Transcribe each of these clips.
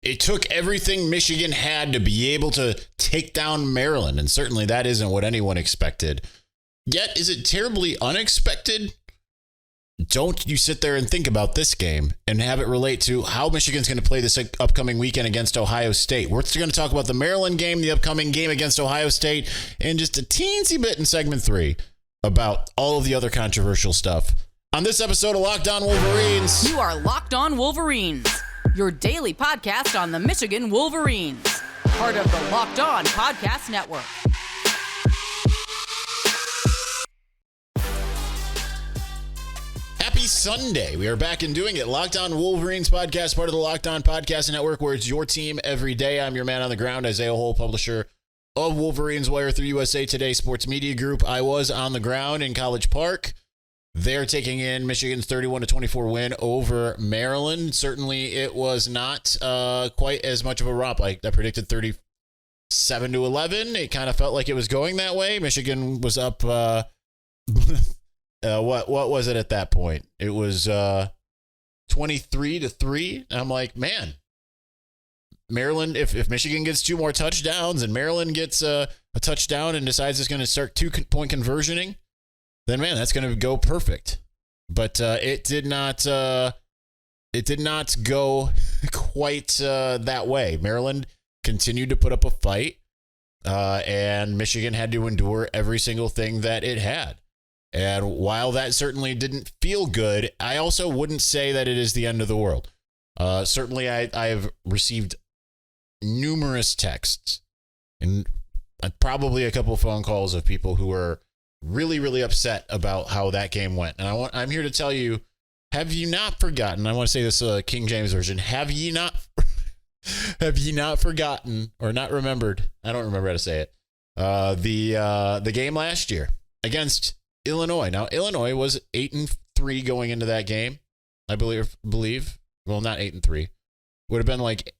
It took everything Michigan had to be able to take down Maryland, and certainly that isn't what anyone expected. Yet, is it terribly unexpected? Don't you sit there and think about this game and have it relate to how Michigan's going to play this upcoming weekend against Ohio State. We're going to talk about the Maryland game, the upcoming game against Ohio State, and just a teensy bit in segment 3 about all of the other controversial stuff. On this episode of Locked On Wolverines. You are Locked On Wolverines, your daily podcast on the Michigan Wolverines, part of the Locked On Podcast Network. Happy Sunday. We are back and doing it. Locked On Wolverines podcast, part of the Locked On Podcast Network, where it's your team every day. I'm your man on the ground, Isaiah Hole, publisher of Wolverines Wire through USA Today Sports Media Group. I was on the ground in College Park. They're taking in Michigan's 31-24 win over Maryland. Certainly, it was not quite as much of a romp. I predicted 37-11. It kind of felt like it was going that way. Michigan was up. What was it at that point? It was 23-3. I'm like, man, Maryland. If Michigan gets 2 more touchdowns and Maryland gets a touchdown and decides it's going to start 2-point conversioning, then man, that's going to go perfect. But it did not. It did not go quite that way. Maryland continued to put up a fight, and Michigan had to endure every single thing that it had. And while that certainly didn't feel good, I also wouldn't say that it is the end of the world. Certainly, I've received numerous texts and probably a couple of phone calls of people who are really, really upset about how that game went. And I'm here to tell you, have you not forgotten? I want to say this King James version. Have ye not forgotten or not remembered? I don't remember how to say it. The game last year against Illinois. Now, Illinois was 8-3 going into that game. I believe. Well, not 8-3. Would have been like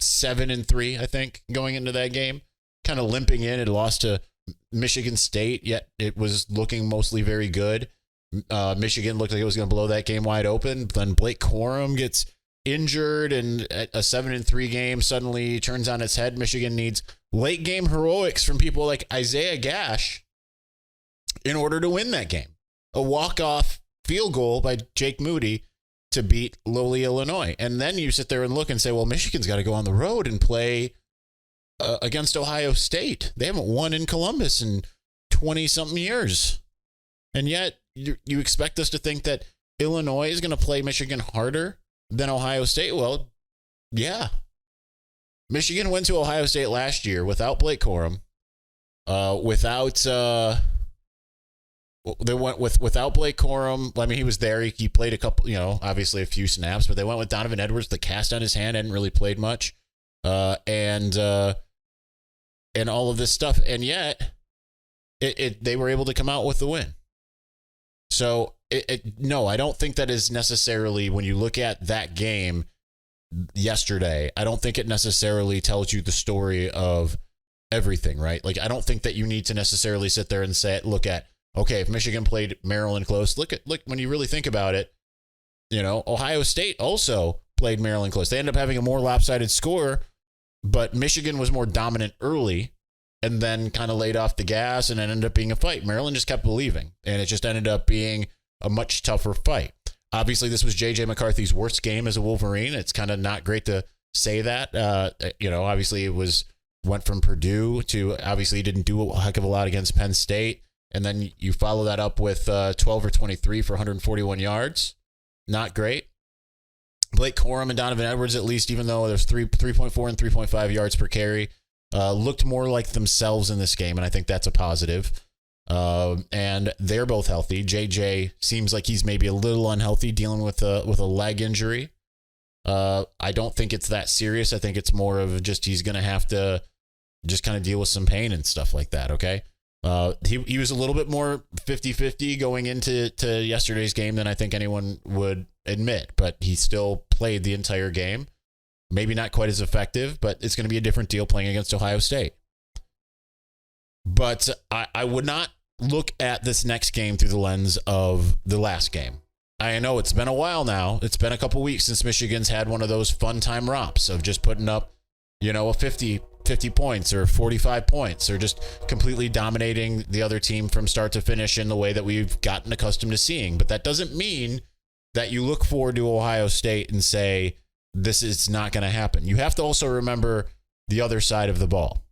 7-3, I think, going into that game. Kind of limping in. It lost to Michigan State, yet it was looking mostly very good. Michigan looked like it was going to blow that game wide open. Then Blake Corum gets injured, and a 7-3 game suddenly turns on its head. Michigan needs late game heroics from people like Isaiah Gash in order to win that game. A walk-off field goal by Jake Moody to beat lowly Illinois. And then you sit there and look and say, well, Michigan's got to go on the road and play against Ohio State. They haven't won in Columbus in 20-something years. And yet you expect us to think that Illinois is going to play Michigan harder than Ohio State. Well, yeah. Michigan went to Ohio State last year without Blake Corum, without Blake Corum. I mean, he was there. He played a couple, obviously a few snaps, but they went with Donovan Edwards. The cast on his hand hadn't really played much. And all of this stuff. And yet they were able to come out with the win. So no, I don't think that is necessarily, when you look at that game yesterday, I don't think it necessarily tells you the story of everything, right? Like, I don't think that you need to necessarily sit there and look at, okay, if Michigan played Maryland close, look when you really think about it, Ohio State also played Maryland close. They ended up having a more lopsided score, but Michigan was more dominant early and then kind of laid off the gas, and it ended up being a fight. Maryland just kept believing, and it just ended up being a much tougher fight. Obviously, this was J.J. McCarthy's worst game as a Wolverine. It's kind of not great to say that. Obviously, went from Purdue to, obviously, he didn't do a heck of a lot against Penn State, and then you follow that up with 12 or 23 for 141 yards. Not great. Blake Corum and Donovan Edwards, at least, even though there's 3.4 and 3.5 yards per carry, looked more like themselves in this game, and I think that's a positive. And they're both healthy. JJ seems like he's maybe a little unhealthy, dealing with a leg injury. I don't think it's that serious. I think it's more of just he's going to have to just kind of deal with some pain and stuff like that, okay? He was a little bit more 50-50 going into yesterday's game than I think anyone would admit, but he still played the entire game. Maybe not quite as effective, but it's going to be a different deal playing against Ohio State. But I would not look at this next game through the lens of the last game. I know it's been a while now. It's been a couple weeks since Michigan's had one of those fun time romps of just putting up, a 50 points or 45 points or just completely dominating the other team from start to finish in the way that we've gotten accustomed to seeing. But that doesn't mean that you look forward to Ohio State and say, this is not going to happen. You have to also remember the other side of the ball.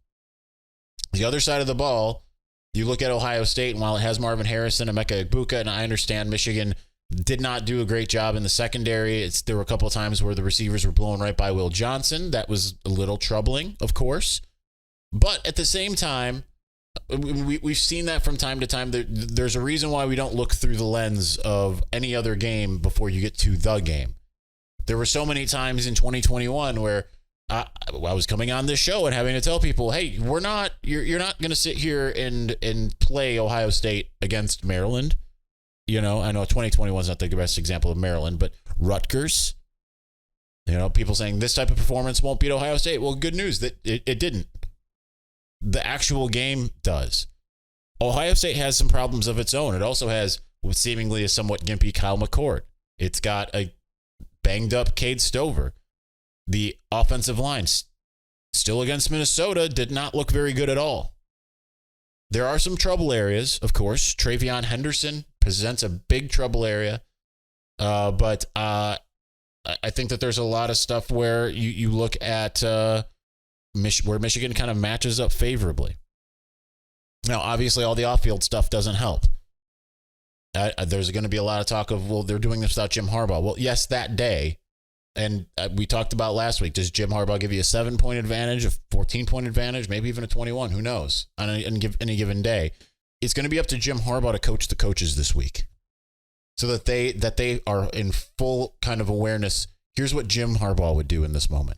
The other side of the ball, you look at Ohio State, and while it has Marvin Harrison and Emeka Egbuka, and I understand Michigan did not do a great job in the secondary. There were a couple of times where the receivers were blown right by Will Johnson. That was a little troubling, of course. But at the same time, we've seen that from time to time. There's a reason why we don't look through the lens of any other game before you get to the game. There were so many times in 2021 where I was coming on this show and having to tell people, hey, you're not going to sit here and play Ohio State against Maryland. I know 2021 is not the best example of Maryland, but Rutgers, people saying this type of performance won't beat Ohio State. Well, good news that it didn't. The actual game does. Ohio State has some problems of its own. It also has what seemingly a somewhat gimpy Kyle McCord. It's got a banged up Cade Stover. The offensive line still against Minnesota did not look very good at all. There are some trouble areas, of course. Travion Henderson presents a big trouble area. But I think that there's a lot of stuff where you look at where Michigan kind of matches up favorably. Now, obviously, all the off-field stuff doesn't help. There's going to be a lot of talk of, well, they're doing this without Jim Harbaugh. Well, yes, that day. And we talked about last week, does Jim Harbaugh give you a 7-point advantage, a 14-point advantage, maybe even a 21? Who knows? On any given day. It's going to be up to Jim Harbaugh to coach the coaches this week so that they are in full kind of awareness. Here's what Jim Harbaugh would do in this moment.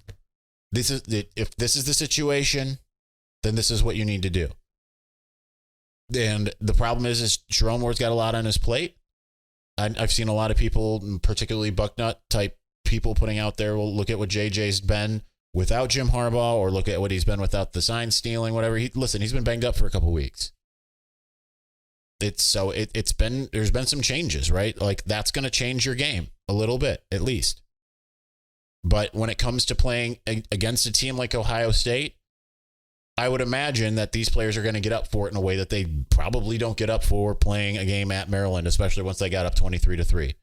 If this is the situation, then this is what you need to do. And the problem is Jerome Ward's got a lot on his plate. I've seen a lot of people, particularly Bucknut type people, putting out there, well, look at what JJ's been without Jim Harbaugh, or look at what he's been without the sign stealing, whatever. He's been banged up for a couple weeks. There's been some changes, right? Like, that's going to change your game a little bit, at least. But when it comes to playing against a team like Ohio State, I would imagine that these players are going to get up for it in a way that they probably don't get up for playing a game at Maryland, especially once they got up 23-3.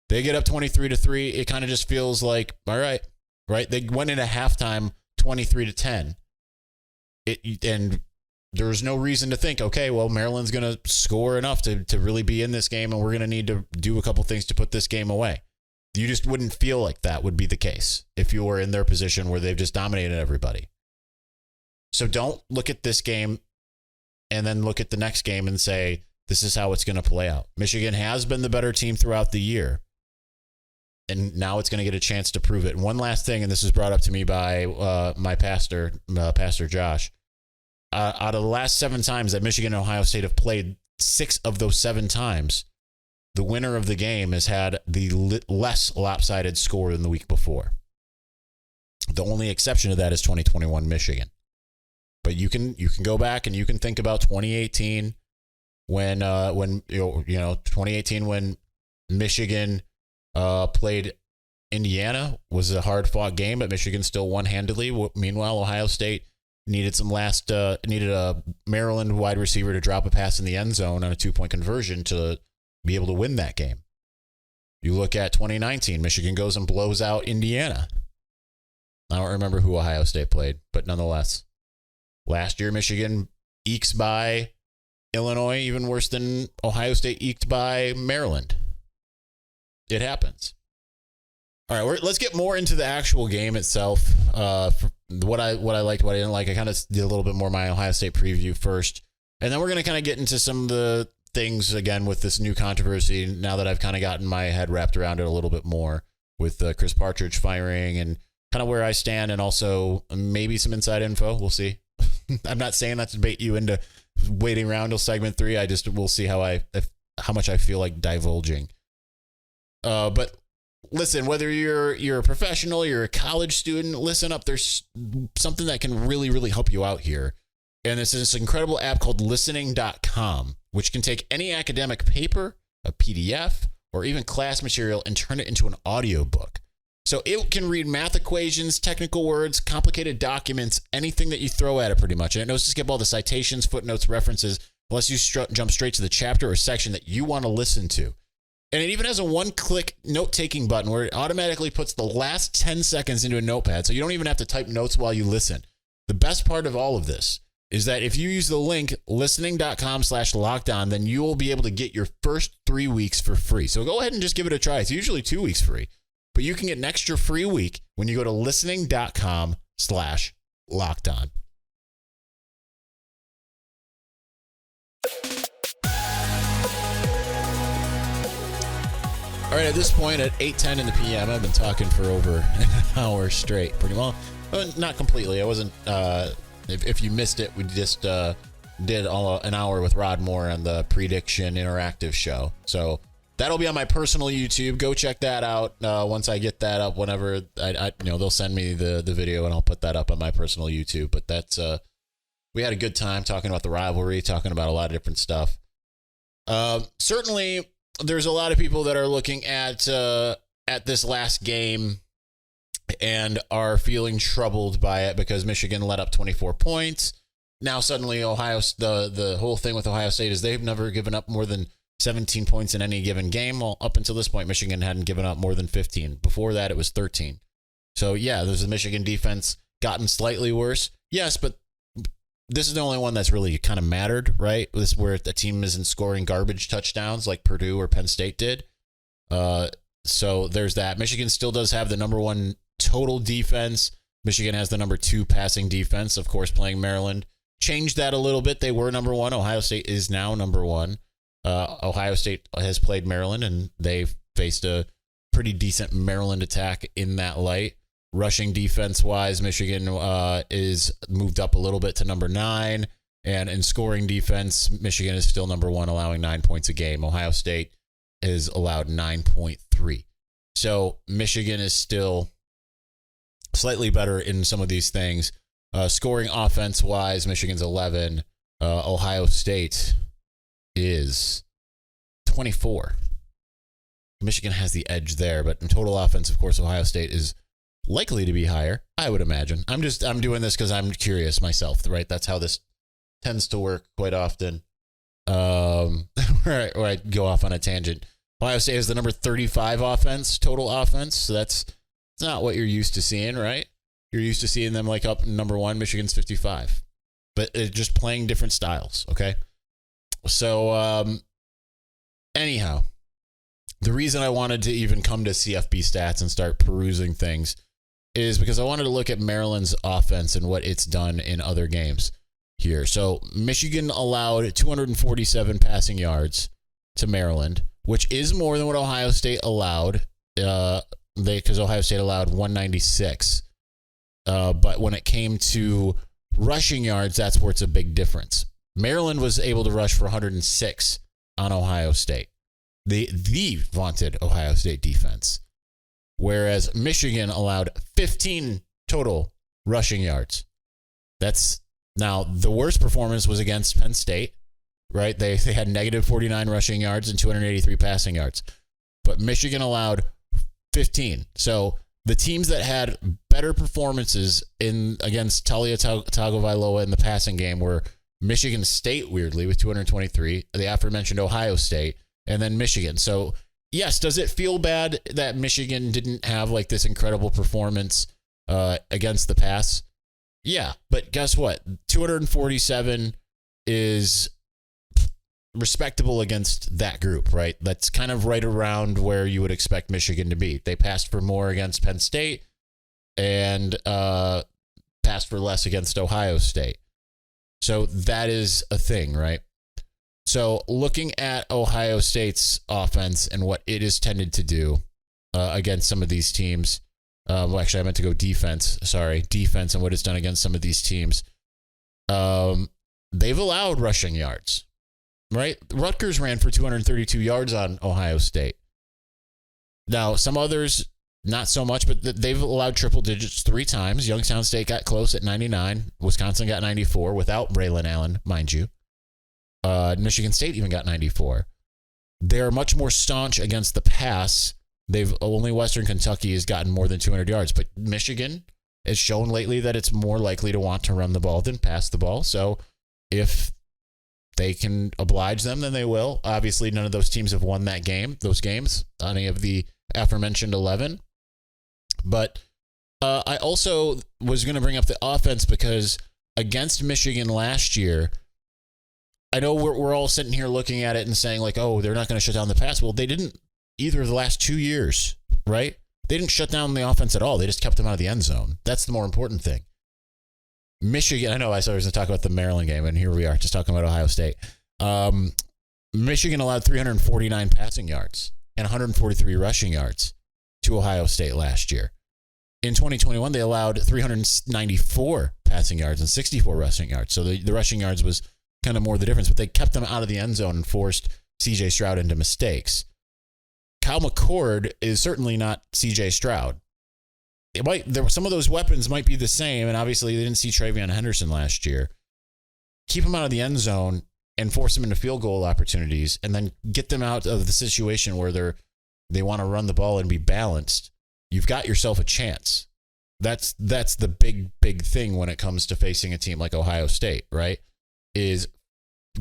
They get up 23-3. It kind of just feels like, all right? They went into halftime 23-10. And there's no reason to think, okay, well, Maryland's going to score enough to really be in this game, and we're going to need to do a couple things to put this game away. You just wouldn't feel like that would be the case if you were in their position where they've just dominated everybody. So don't look at this game and then look at the next game and say, this is how it's going to play out. Michigan has been the better team throughout the year, and now it's going to get a chance to prove it. And one last thing, and this was brought up to me by my pastor, Pastor Josh. Out of the last 7 times that Michigan and Ohio State have played, 6 of those 7 times, the winner of the game has had the less lopsided score than the week before. The only exception to that is 2021 Michigan. But you can go back and you can think about 2018 when 2018 when Michigan played Indiana. Was a hard fought game, but Michigan still won handily. Meanwhile, Ohio State needed a Maryland wide receiver to drop a pass in the end zone on a 2-point conversion to be able to win that game. You look at 2019, Michigan goes and blows out Indiana. I don't remember who Ohio State played, but nonetheless. Last year, Michigan ekes by Illinois, even worse than Ohio State eked by Maryland. It happens. All right, let's get more into the actual game itself. What I liked, what I didn't like. I kind of did a little bit more of my Ohio State preview first. And then we're going to kind of get into some of the things, again, with this new controversy, now that I've kind of gotten my head wrapped around it a little bit more with Chris Partridge firing and kind of where I stand, and also maybe some inside info. We'll see. I'm not saying that to bait you into waiting around till segment 3. We'll see how much I feel like divulging. But listen, whether you're a professional, you're a college student, listen up. There's something that can really, really help you out here. And it's this incredible app called Listening.com, which can take any academic paper, a PDF, or even class material and turn it into an audiobook. So it can read math equations, technical words, complicated documents, anything that you throw at it pretty much. And it knows to skip all the citations, footnotes, references, unless you jump straight to the chapter or section that you want to listen to. And it even has a one-click note-taking button where it automatically puts the last 10 seconds into a notepad, so you don't even have to type notes while you listen. The best part of all of this is that if you use the link listening.com/lockedon, then you will be able to get your first 3 weeks for free. So go ahead and just give it a try. It's usually 2 weeks free. But you can get an extra free week when you go to listening.com/lockedon. All right, at this point at 8:10 in the PM, I've been talking for over an hour straight, pretty well. Not completely. I wasn't, if you missed it, we just did an hour with Rod Moore on the Prediction Interactive show. So that'll be on my personal YouTube. Go check that out. Once I get that up, whenever they'll send me the video and I'll put that up on my personal YouTube. But that's we had a good time talking about the rivalry, talking about a lot of different stuff. Certainly, there's a lot of people that are looking at this last game and are feeling troubled by it because Michigan let up 24 points. Now suddenly the whole thing with Ohio State is they've never given up more than 17 points in any given game. Well, up until this point, Michigan hadn't given up more than 15. Before that, it was 13. So, yeah, there's the Michigan defense gotten slightly worse. Yes, but this is the only one that's really kind of mattered, right? This is where the team isn't scoring garbage touchdowns like Purdue or Penn State did. So there's that. Michigan still does have the number one total defense. Michigan has the number 2 passing defense, of course, playing Maryland. Changed that a little bit. They were number 1. Ohio State is now number 1. Ohio State has played Maryland, and they've faced a pretty decent Maryland attack in that light. Rushing defense-wise, Michigan is moved up a little bit to number 9. And in scoring defense, Michigan is still number 1, allowing 9 points a game. Ohio State is allowed 9.3. So Michigan is still slightly better in some of these things. Scoring offense-wise, Michigan's 11. Ohio State is 24. Michigan has the edge there, but in total offense, of course, Ohio State is likely to be higher, I would imagine. I'm doing this because I'm curious myself, right? That's how this tends to work quite often. Where I go off on a tangent. Ohio State is the number 35 offense, total offense. So it's not what you're used to seeing, right? You're used to seeing them like up number 1. Michigan's 55, but it's just playing different styles. Okay. So, anyhow, the reason I wanted to even come to CFB stats and start perusing things is because I wanted to look at Maryland's offense and what it's done in other games here. So Michigan allowed 247 passing yards to Maryland, which is more than what Ohio State allowed. Because Ohio State allowed 196. But when it came to rushing yards, that's where it's a big difference. Maryland was able to rush for 106 on Ohio State, the vaunted Ohio State defense, whereas Michigan allowed 15 total rushing yards. That's now the worst performance was against Penn State, right? They had negative 49 rushing yards and 283 passing yards, but Michigan allowed 15. So the teams that had better performances against Talia Tagovailoa in the passing game were Michigan State, weirdly, with 223, the aforementioned Ohio State, and then Michigan. So, yes, does it feel bad that Michigan didn't have like this incredible performance against the pass? Yeah, but guess what? 247 is respectable against that group, right? That's kind of right around where you would expect Michigan to be. They passed for more against Penn State and passed for less against Ohio State. So that is a thing, right? So looking at Ohio State's offense and what it has tended to do against some of these teams. Well, actually, I meant to go defense. Sorry, defense and what it's done against some of these teams. They've allowed rushing yards, right? Rutgers ran for 232 yards on Ohio State. Now, some others, not so much, but they've allowed triple digits 3 times. Youngstown State got close at 99. Wisconsin got 94 without Braylon Allen, mind you. Michigan State even got 94. they're much more staunch against the pass. Only Western Kentucky has gotten more than 200 yards, but Michigan has shown lately that it's more likely to want to run the ball than pass the ball. So if they can oblige them, then they will. Obviously, none of those teams have won those games, any of the aforementioned 11. But I also was going to bring up the offense because against Michigan last year, I know we're all sitting here looking at it and saying like, oh, they're not going to shut down the pass. Well, they didn't either of the last 2 years, right? They didn't shut down the offense at all. They just kept them out of the end zone. That's the more important thing. Michigan, I know I was going to talk about the Maryland game, and here we are just talking about Ohio State. Michigan allowed 349 passing yards and 143 rushing yards to Ohio State last year. In 2021, they allowed 394 passing yards and 64 rushing yards. So the rushing yards was kind of more the difference, but they kept them out of the end zone and forced C.J. Stroud into mistakes. Kyle McCord is certainly not C.J. Stroud. Some of those weapons might be the same, and obviously they didn't see Travion Henderson last year. Keep them out of the end zone and force them into field goal opportunities, and then get them out of the situation where they want to run the ball and be balanced. You've got yourself a chance. That's the big thing when it comes to facing a team like Ohio State, right? Is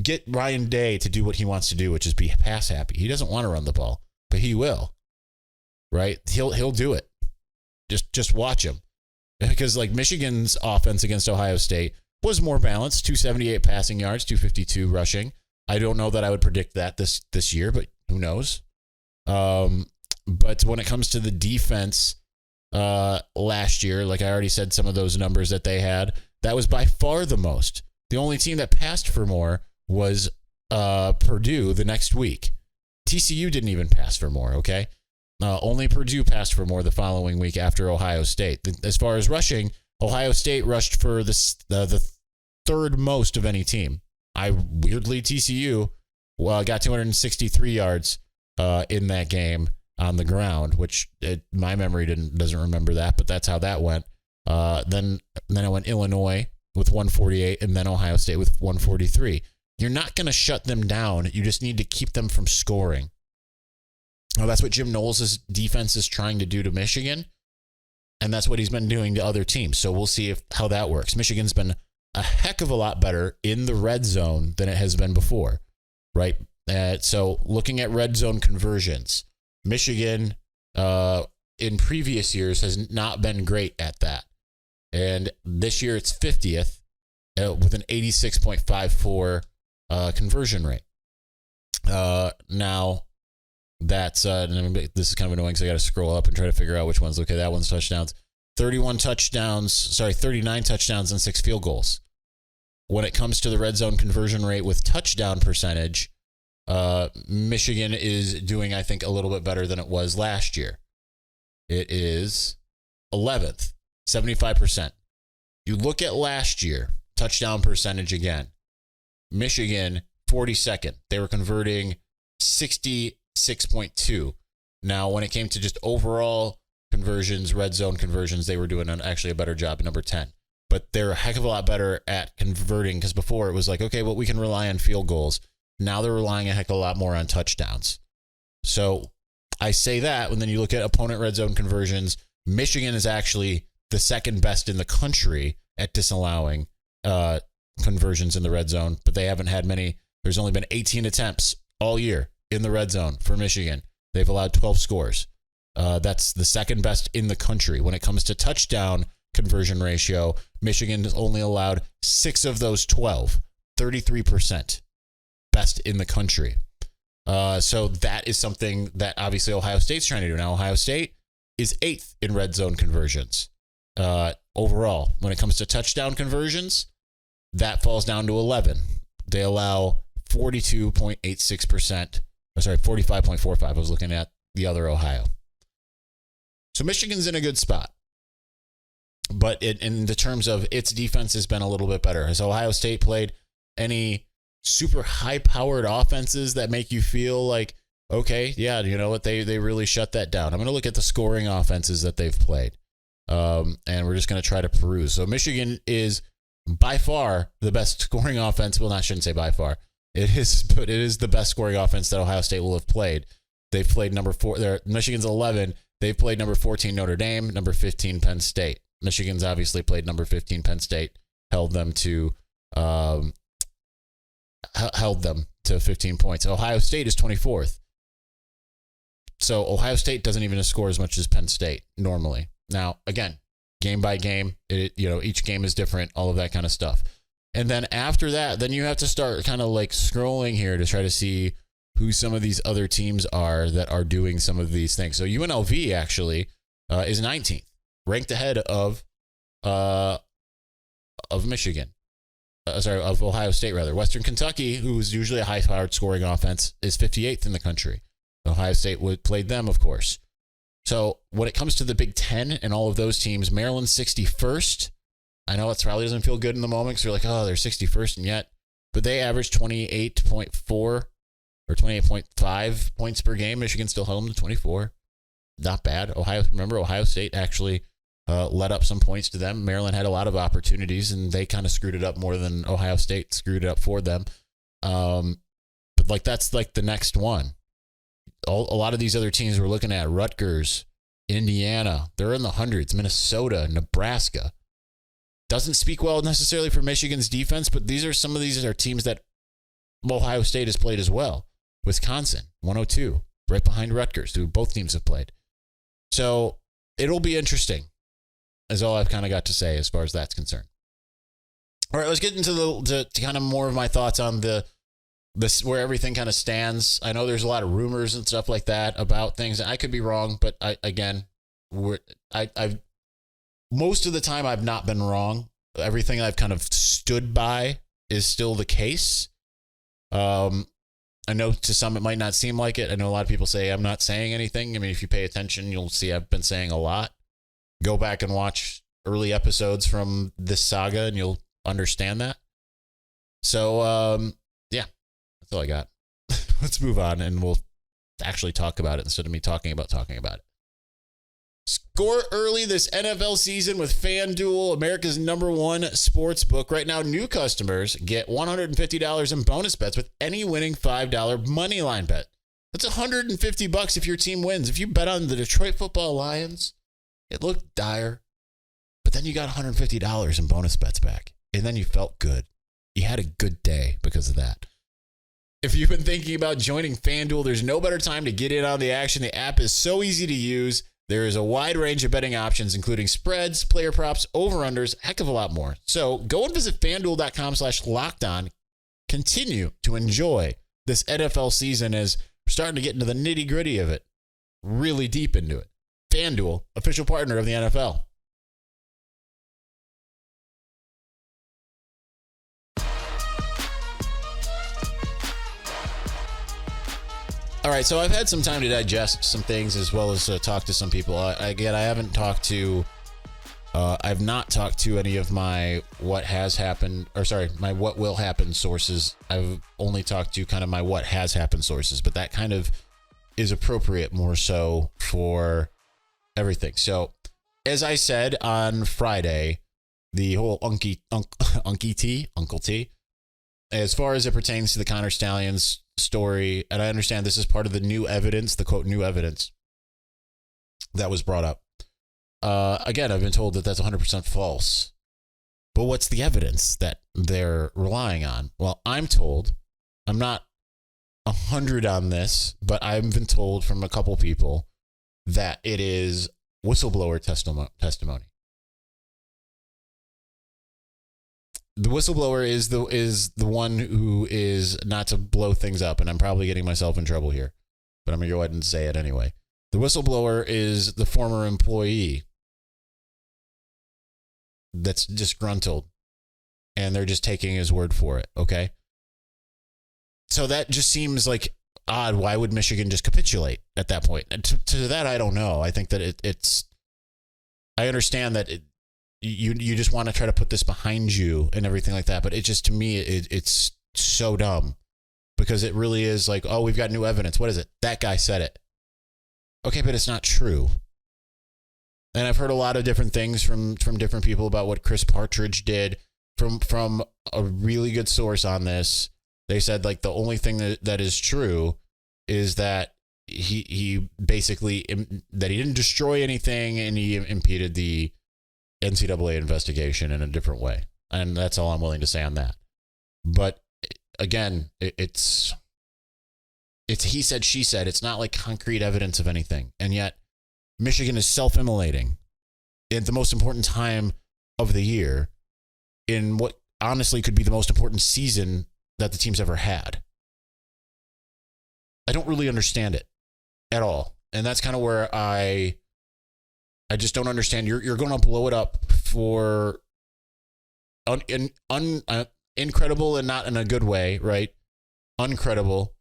get Ryan Day to do what he wants to do, which is be pass happy. He doesn't want to run the ball, but he will, right? He'll do it. Just watch him, because like Michigan's offense against Ohio State was more balanced, 278 passing yards, 252 rushing. I don't know that I would predict that this year, but who knows? But when it comes to the defense last year, like I already said, some of those numbers that they had, that was by far the most. The only team that passed for more was Purdue the next week. TCU didn't even pass for more, okay? Only Purdue passed for more the following week after Ohio State. As far as rushing, Ohio State rushed for the third most of any team. Weirdly, TCU got 263 yards in that game on the ground, which my memory doesn't remember that, but that's how that went. Then it went Illinois with 148, and then Ohio State with 143. You're not going to shut them down. You just need to keep them from scoring. Well, that's what Jim Knowles' defense is trying to do to Michigan, and that's what he's been doing to other teams. So we'll see how that works. Michigan's been a heck of a lot better in the red zone than it has been before, right? So looking at red zone conversions, Michigan in previous years has not been great at that. And this year it's 50th with an 86.54 conversion rate. Now, that's this is kind of annoying, so I got to scroll up and try to figure out which one's okay. That one's touchdowns. 39 touchdowns and 6 field goals. When it comes to the red zone conversion rate with touchdown percentage, Michigan is doing, I think, a little bit better than it was last year. It is 11th, 75%. You look at last year, touchdown percentage again. Michigan, 42nd. They were converting 66.2. Now, when it came to just overall conversions, red zone conversions, they were doing actually a better job at number 10. But they're a heck of a lot better at converting, because before it was like, okay, well, we can rely on field goals. Now they're relying a heck of a lot more on touchdowns. So I say that, when then you look at opponent red zone conversions, Michigan is actually the second best in the country at disallowing conversions in the red zone, but they haven't had many. There's only been 18 attempts all year in the red zone for Michigan. They've allowed 12 scores. That's the second best in the country. When it comes to touchdown conversion ratio, Michigan has only allowed 6 of those 12, 33%. Best in the country. So that is something that obviously Ohio State's trying to do. Now, Ohio State is 8th in red zone conversions overall. When it comes to touchdown conversions, that falls down to 11. They allow 42.86%. Sorry, 45.45. I was looking at the other Ohio. So Michigan's in a good spot. But in the terms of its defense has been a little bit better. Has Ohio State played any super high-powered offenses that make you feel like, okay, yeah, you know what, they really shut that down? I'm going to look at the scoring offenses that they've played, and we're just going to try to peruse. So Michigan is by far the best scoring offense. Well, I shouldn't say by far. It is, but it is the best scoring offense that Ohio State will have played. They've played number 4. Michigan's 11. They've played number 14 Notre Dame, number 15 Penn State. Michigan's obviously played number 15 Penn State, held them to 15 points. Ohio State is 24th. So Ohio State doesn't even score as much as Penn State normally. Now, again, game by game, each game is different, all of that kind of stuff. And then after that, then you have to start kind of like scrolling here to try to see who some of these other teams are that are doing some of these things. So UNLV actually is 19th, ranked ahead of Michigan. Of Ohio State, rather. Western Kentucky, who is usually a high-powered scoring offense, is 58th in the country. Ohio State played them, of course. So when it comes to the Big Ten and all of those teams, Maryland's 61st. I know it probably doesn't feel good in the moment because you're like, oh, they're 61st and yet. But they averaged 28.4 or 28.5 points per game. Michigan still held them to 24. Not bad. Ohio State actually let up some points to them. Maryland had a lot of opportunities, and they kind of screwed it up more than Ohio State screwed it up for them. But that's like the next one. A lot of these other teams we're looking at, Rutgers, Indiana, they're in the hundreds. Minnesota, Nebraska. Doesn't speak well necessarily for Michigan's defense, but these are teams that Ohio State has played as well. Wisconsin, 102, right behind Rutgers, who both teams have played. So it'll be interesting, is all I've kind of got to say as far as that's concerned. All right, let's get into the kind of more of my thoughts on this where everything kind of stands. I know there's a lot of rumors and stuff like that about things, and I could be wrong, but I've most of the time I've not been wrong. Everything I've kind of stood by is still the case. I know to some it might not seem like it. I know a lot of people say I'm not saying anything. I mean, if you pay attention, you'll see I've been saying a lot. Go back and watch early episodes from this saga and you'll understand that. So, yeah, that's all I got. Let's move on and we'll actually talk about it instead of me talking about it. Score early this NFL season with FanDuel, America's #1 sports book. Right now, new customers get $150 in bonus bets with any winning $5 money line bet. That's $150 if your team wins. If you bet on the Detroit Football Lions, it looked dire, but then you got $150 in bonus bets back, and then you felt good. You had a good day because of that. If you've been thinking about joining FanDuel, there's no better time to get in on the action. The app is so easy to use. There is a wide range of betting options, including spreads, player props, over-unders, a heck of a lot more. So go and visit FanDuel.com/LockedOn. Continue to enjoy this NFL season as we're starting to get into the nitty-gritty of it, really deep into it. FanDuel, official partner of the NFL. All right, so I've had some time to digest some things as well as talk to some people. I've not talked to any of my my what will happen sources. I've only talked to kind of my what has happened sources, but that kind of is appropriate more so for everything. So, as I said on Friday, the whole Uncle T, as far as it pertains to the Connor Stallions story, and I understand this is part of the new evidence, the quote new evidence that was brought up. Again, I've been told that that's 100% false. But what's the evidence that they're relying on? Well, I'm told, I'm not 100 on this, but I've been told from a couple people that it is whistleblower testimony. The whistleblower is the one who is, not to blow things up, and I'm probably getting myself in trouble here, but I'm going to go ahead and say it anyway. The whistleblower is the former employee that's disgruntled, and they're just taking his word for it, okay? So that just seems like odd. Why would Michigan just capitulate at that point? And to that, I don't know. I think that it's... I understand that you just want to try to put this behind you and everything like that. But it just, to me, it's so dumb because it really is like, oh, we've got new evidence. What is it? That guy said it. Okay, but it's not true. And I've heard a lot of different things from different people about what Chris Partridge did from a really good source on this They said like the only thing that is true is that he basically that he didn't destroy anything and he impeded the NCAA investigation in a different way. And that's all I'm willing to say on that. But again, it's he said, she said. It's not like concrete evidence of anything. And yet Michigan is self-immolating at the most important time of the year in what honestly could be the most important season that the team's ever had. I don't really understand it at all. And that's kind of where I just don't understand. You're going to blow it up for incredible and not in a good way, right? Uncredible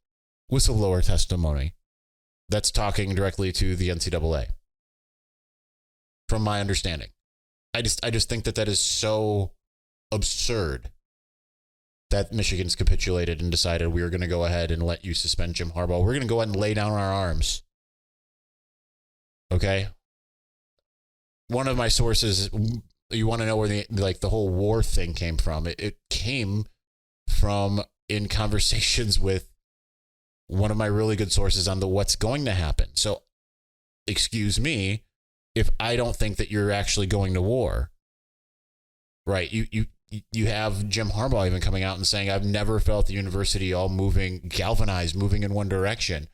whistleblower testimony that's talking directly to the NCAA. From my understanding, I just think that is so absurd that Michigan's capitulated and decided we were going to go ahead and let you suspend Jim Harbaugh. We're going to go ahead and lay down our arms. Okay. One of my sources, you want to know where the whole war thing came from. It came from in conversations with one of my really good sources on what's going to happen. So excuse me if I don't think that you're actually going to war, right? You have Jim Harbaugh even coming out and saying, I've never felt the university all galvanized, moving in one direction,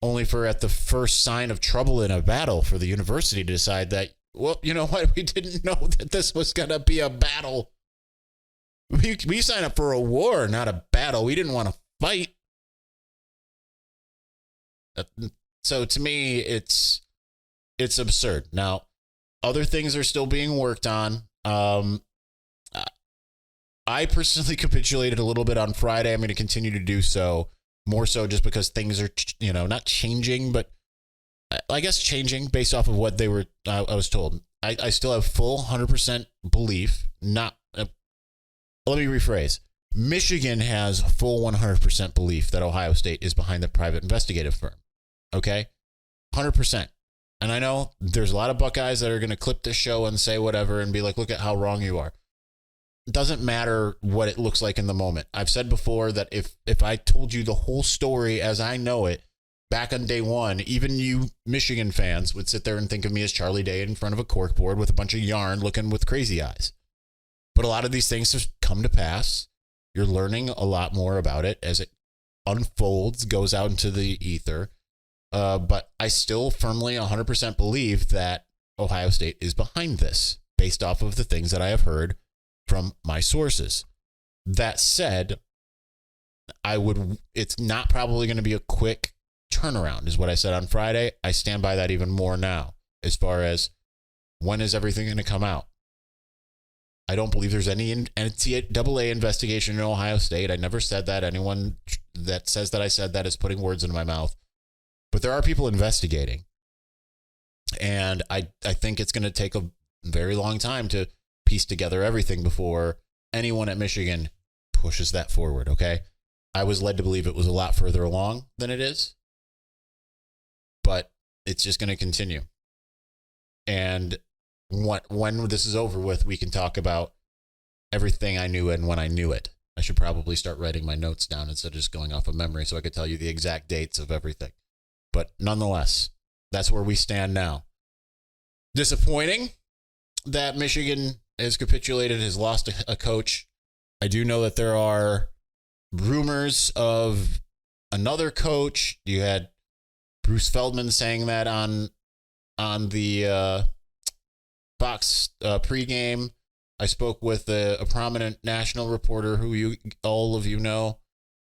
only for at the first sign of trouble in a battle for the university to decide that, well, you know what? We didn't know that this was going to be a battle. We signed up for a war, not a battle. We didn't want to fight. So to me, it's absurd. Now, other things are still being worked on. I personally capitulated a little bit on Friday. I'm going to continue to do so, more so just because things are, not changing, but I guess changing based off of what they were, I was told. I still have full 100% belief, let me rephrase. Michigan has full 100% belief that Ohio State is behind the private investigative firm. Okay? 100%. And I know there's a lot of Buckeyes that are going to clip this show and say whatever and be like, look at how wrong you are. It doesn't matter what it looks like in the moment. I've said before that if I told you the whole story as I know it back on day one, even you Michigan fans would sit there and think of me as Charlie Day in front of a corkboard with a bunch of yarn looking with crazy eyes. But a lot of these things have come to pass. You're learning a lot more about it as it unfolds, goes out into the ether. But I still firmly 100% believe that Ohio State is behind this based off of the things that I have heard from my sources. That said, it's not probably going to be a quick turnaround is what I said on Friday. I stand by that even more now as far as when is everything going to come out. I don't believe there's any NCAA investigation in Ohio State. I never said that. Anyone that says that I said that is putting words in my mouth. But there are people investigating. And I think it's going to take a very long time to piece together everything before anyone at Michigan pushes that forward, okay? I was led to believe it was a lot further along than it is. But it's just going to continue. And when this is over with, we can talk about everything I knew and when I knew it. I should probably start writing my notes down instead of just going off of memory so I could tell you the exact dates of everything. But nonetheless, that's where we stand now. Disappointing that Michigan has capitulated, has lost a coach. I do know that there are rumors of another coach. You had Bruce Feldman saying that on the Fox pregame. I spoke with a prominent national reporter who all of you know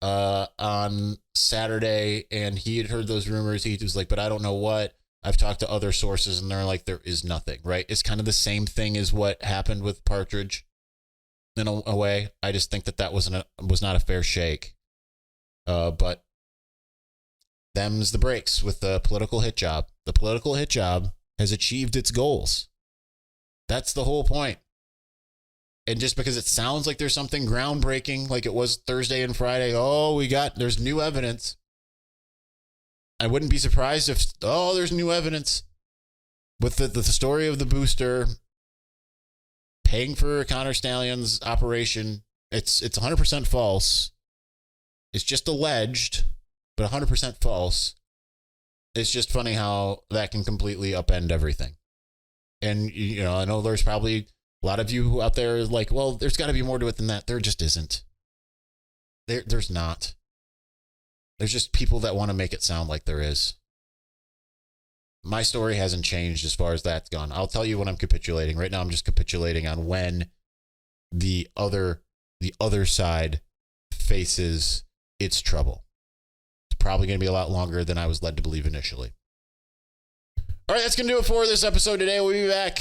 on Saturday, and he had heard those rumors. He was like, but I don't know what. I've talked to other sources, and they're like, there is nothing, right? It's kind of the same thing as what happened with Partridge in a way. I just think that was not a fair shake. But them's the breaks with the political hit job. The political hit job has achieved its goals. That's the whole point. And just because it sounds like there's something groundbreaking, like it was Thursday and Friday, there's new evidence. I wouldn't be surprised if, there's new evidence. With the story of the booster paying for Connor Stalions' operation, it's 100% false. It's just alleged, but 100% false. It's just funny how that can completely upend everything. And, you know, I know there's probably a lot of you out there like, well, there's got to be more to it than that. There just isn't. There's not. There's just people that want to make it sound like there is. My story hasn't changed as far as that's gone. I'll tell you when I'm capitulating. Right now, I'm just capitulating on when the other side faces its trouble. It's probably going to be a lot longer than I was led to believe initially. All right, that's going to do it for this episode today. We'll be back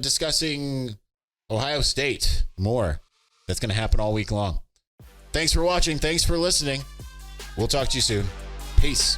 discussing Ohio State more. That's going to happen all week long. Thanks for watching. Thanks for listening. We'll talk to you soon. Peace.